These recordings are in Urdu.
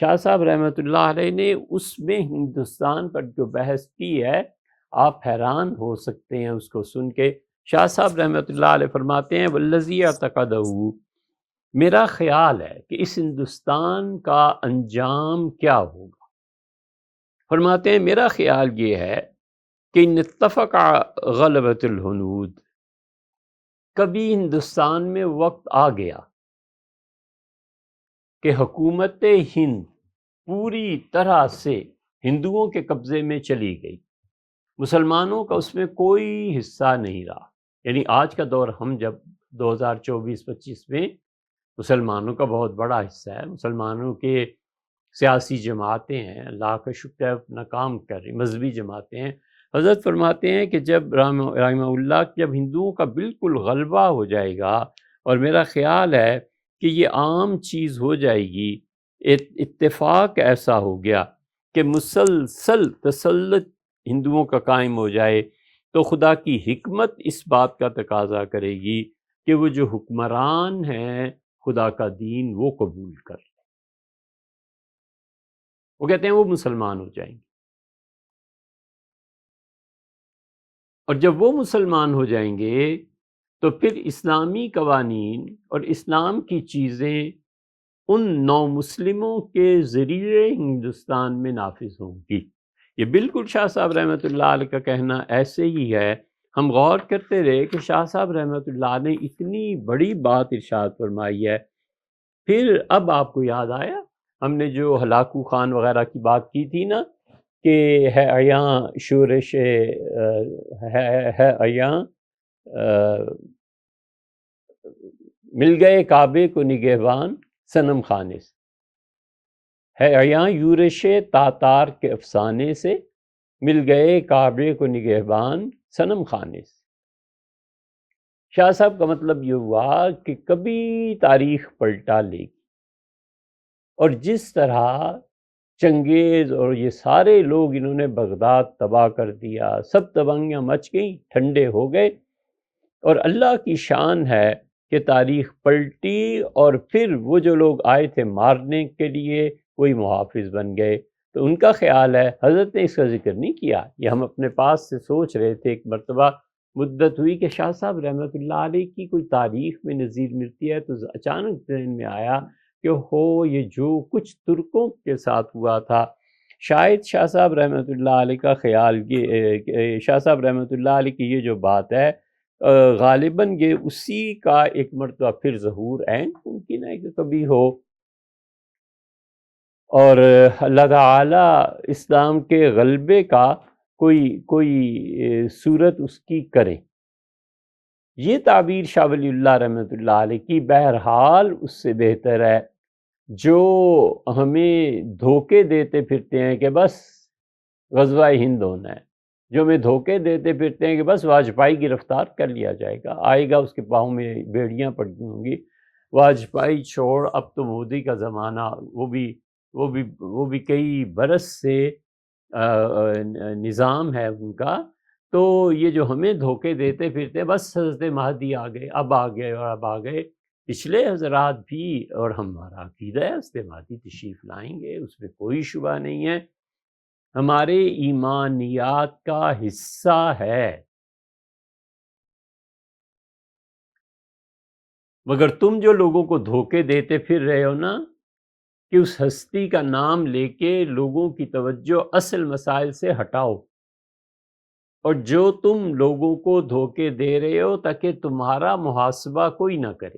شاہ صاحب رحمۃ اللہ علیہ نے اس میں ہندوستان پر جو بحث کی ہے، آپ حیران ہو سکتے ہیں اس کو سن کے۔ شاہ صاحب رحمۃ اللہ علیہ فرماتے ہیں والذی اعتقدہ، میرا خیال ہے کہ اس ہندوستان کا انجام کیا ہوگا۔ فرماتے ہیں میرا خیال یہ ہے کہ ان اتفق غلبۃ الہنود، کبھی ہندوستان میں وقت آ گیا کہ حکومت ہند پوری طرح سے ہندوؤں کے قبضے میں چلی گئی، مسلمانوں کا اس میں کوئی حصہ نہیں رہا۔ یعنی آج کا دور، ہم جب 2024-25 میں مسلمانوں کا بہت بڑا حصہ ہے، مسلمانوں کے سیاسی جماعتیں ہیں، اللہ کا شکر ہے اپنا کام کر رہی، مذہبی جماعتیں ہیں۔ حضرت فرماتے ہیں کہ جب رحمہ اللہ، جب ہندوؤں کا بالکل غلبہ ہو جائے گا، اور میرا خیال ہے کہ یہ عام چیز ہو جائے گی، اتفاق ایسا ہو گیا کہ مسلسل تسلط ہندوؤں کا قائم ہو جائے، تو خدا کی حکمت اس بات کا تقاضا کرے گی کہ وہ جو حکمران ہیں خدا کا دین وہ قبول کر لیں۔ وہ کہتے ہیں وہ مسلمان ہو جائیں گے، اور جب وہ مسلمان ہو جائیں گے تو پھر اسلامی قوانین اور اسلام کی چیزیں ان نو مسلموں کے ذریعے ہندوستان میں نافذ ہوں گی۔ یہ بالکل شاہ صاحب رحمۃ اللہ علیہ کا کہنا ایسے ہی ہے۔ ہم غور کرتے رہے کہ شاہ صاحب رحمۃ اللہ نے اتنی بڑی بات ارشاد فرمائی ہے، پھر اب آپ کو یاد آیا ہم نے جو ہلاکو خان وغیرہ کی بات کی تھی نا، کہ ہے عیاں شورش ہے عیاں مل گئے کعبے کو نگہبان صنم خانے سے، ہے عیاں یورش تاتار کے افسانے سے، مل گئے کعبے کو نگہبان صنم خانے سے۔ شاہ صاحب کا مطلب یہ ہوا کہ کبھی تاریخ پلٹا لے گی، اور جس طرح چنگیز اور یہ سارے لوگ انہوں نے بغداد تباہ کر دیا، سب تباہیاں مچ گئیں، ٹھنڈے ہو گئے، اور اللہ کی شان ہے کہ تاریخ پلٹی، اور پھر وہ جو لوگ آئے تھے مارنے کے لیے وہی محافظ بن گئے۔ تو ان کا خیال ہے، حضرت نے اس کا ذکر نہیں کیا، یہ ہم اپنے پاس سے سوچ رہے تھے۔ ایک مرتبہ مدت ہوئی کہ شاہ صاحب رحمۃ اللہ علیہ کی کوئی تاریخ میں نظیر ملتی ہے، تو اچانک ذہن میں آیا کہ ہو یہ جو کچھ ترکوں کے ساتھ ہوا تھا، شاید شاہ صاحب رحمۃ اللہ علیہ کا خیال یہ، شاہ صاحب رحمۃ اللہ علیہ کی یہ جو بات ہے، غالباً یہ اسی کا ایک مرتبہ پھر ظہور عین ممکن ہے کہ کبھی ہو، اور اللہ تعالیٰ اسلام کے غلبے کا کوئی صورت اس کی کرے۔ یہ تعبیر شاہ ولی اللہ رحمۃ اللہ علیہ کی بہرحال اس سے بہتر ہے جو ہمیں دھوکے دیتے پھرتے ہیں کہ بس غزوہ ہند ہونا ہے، جو ہمیں دھوکے دیتے پھرتے ہیں کہ بس واجپائی گرفتار کر لیا جائے گا، آئے گا اس کے پاؤں میں بیڑیاں پڑی ہوں گی، واجپائی چھوڑ، اب تو مودی کا زمانہ، وہ بھی کئی برس سے نظام ہے ان کا، تو یہ جو ہمیں دھوکے دیتے پھرتے بس حضرت مہدی آ گئے، اب آ گئے اور اب آ گئے، پچھلے حضرات بھی، اور ہمارا عقیدہ ہے حضرت مہدی تشریف لائیں گے، اس میں کوئی شبہ نہیں ہے، ہمارے ایمانیات کا حصہ ہے۔ مگر تم جو لوگوں کو دھوکے دیتے پھر رہے ہو نا، کہ اس ہستی کا نام لے کے لوگوں کی توجہ اصل مسائل سے ہٹاؤ، اور جو تم لوگوں کو دھوکے دے رہے ہو تاکہ تمہارا محاسبہ کوئی نہ کرے،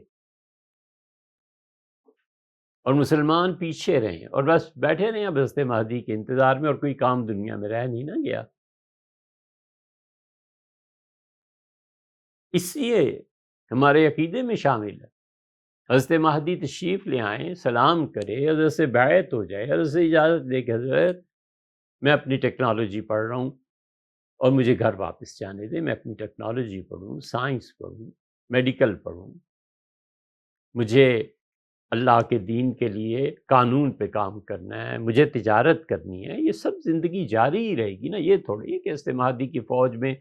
اور مسلمان پیچھے رہیں اور بس بیٹھے رہیں اب حضرت مہدی کے انتظار میں، اور کوئی کام دنیا میں رہ نہیں نہ گیا۔ اس لیے ہمارے عقیدے میں شامل ہے حضرت مہدی تشریف لے آئیں، سلام کرے، حضرت سے بیعت ہو جائے، حضرت سے اجازت لے کہ حضرت میں اپنی ٹیکنالوجی پڑھ رہا ہوں اور مجھے گھر واپس جانے دیں، میں اپنی ٹیکنالوجی پڑھوں، سائنس پڑھوں، میڈیکل پڑھوں، مجھے اللہ کے دین کے لیے قانون پہ کام کرنا ہے، مجھے تجارت کرنی ہے، یہ سب زندگی جاری ہی رہے گی نا۔ یہ تھوڑی ہے کہ حضرت مہدی کی فوج میں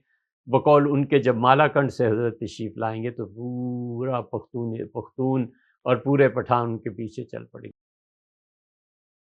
بقول ان کے جب مالا کنڈ سے حضرت تشریف لائیں گے تو پورا پختون اور پورے پٹھان ان کے پیچھے چل پڑے گے۔